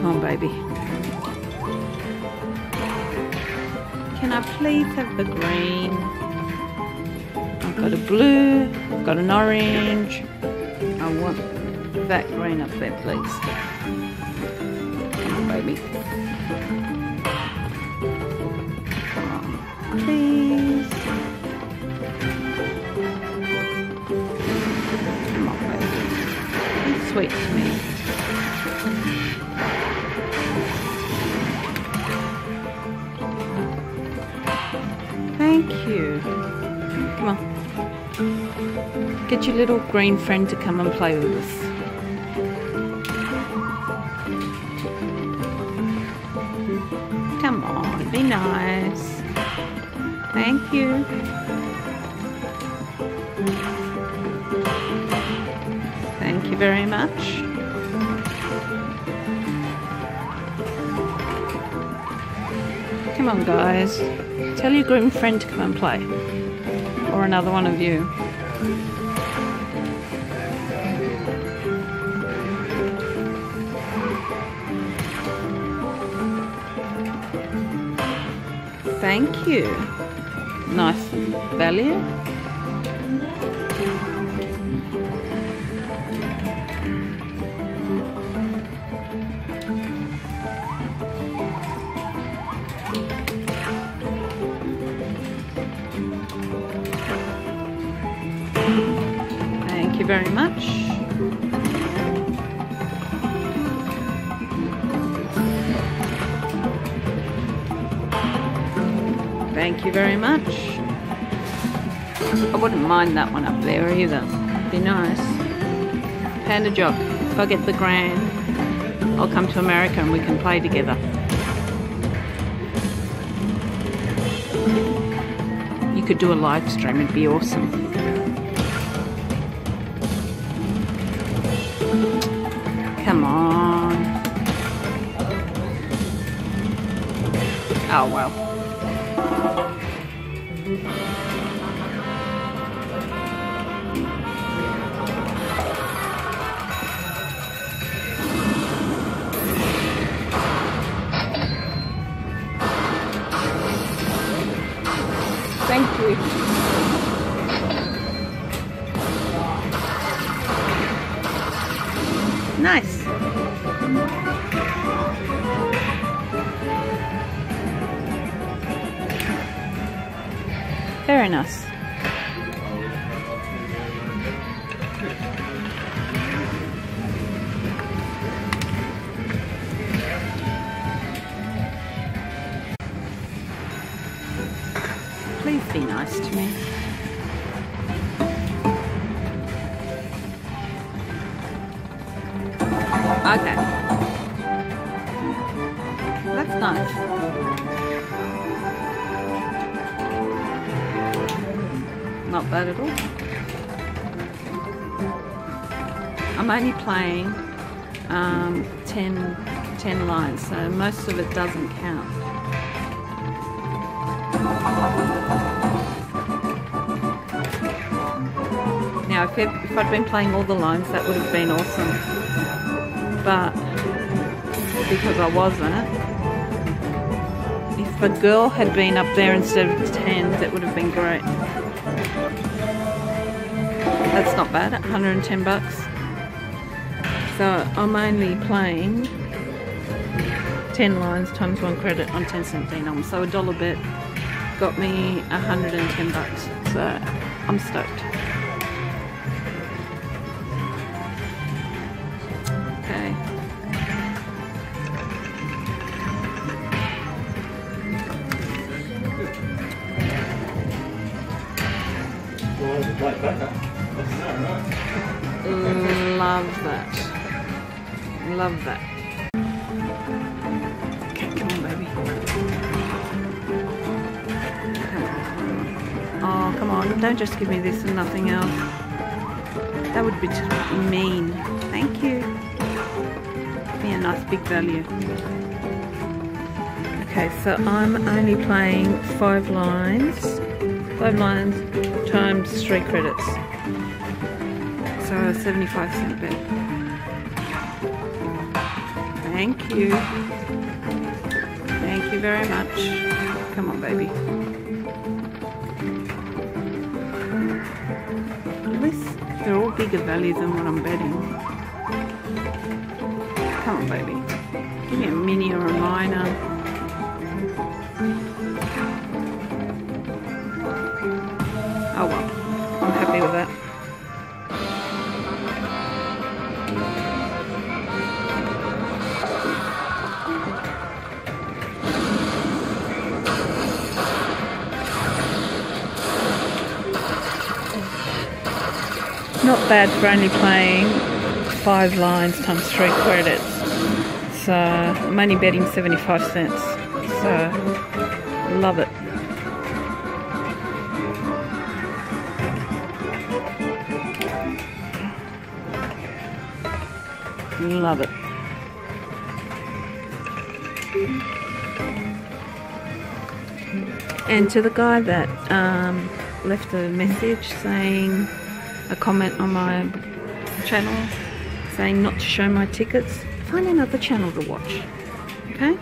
Come on, baby. Can I please have the green? I've got a blue, I've got an orange. I want that green up there, please. Come on, baby. Come on, please. Come on, baby. Be sweet to me. Thank you. Come on. Get your little green friend to come and play with us. Come on, be nice. Thank you. Thank you very much. Come on, guys. Tell your green friend to come and play. Or another one of you. Thank you. Nice value. Thank you very much. Thank you very much. I wouldn't mind that one up there either. Be nice. Panda Jock, if I get the grand, I'll come to America and we can play together. You could do a live stream, it'd be awesome. Come on. Oh well. Thank you. Nice. Very nice. Please be nice to me. Okay. That's nice. Not bad at all. I'm only playing 10 lines, so most of it doesn't count. Now, if I'd been playing all the lines, that would have been awesome. But because I wasn't, if a girl had been up there instead of 10, that would have been great. That's not bad, 110 bucks. So I'm only playing 10 lines times 1 credit on 10-cent Denom. So a dollar bet got me 110 bucks. So I'm stoked. Okay. Love that. Love that. Okay, come on, baby. Come on. Oh, come on. Don't just give me this and nothing else. That would be too mean. Thank you. Be a nice big value. Okay, so I'm only playing 5 lines. 5 lines times 3 credits. So a 75-cent bet. Thank you. Thank you very much. Come on, baby. At least they're all bigger values than what I'm betting. Come on, baby. Give me a mini or a minor. Oh well, I'm happy with that. Not bad for only playing 5 lines times 3 credits. So I'm only betting 75 cents. So love it. Love it. And to the guy that left a message saying, a comment on my channel saying not to show my tickets, find another channel to watch. Okay?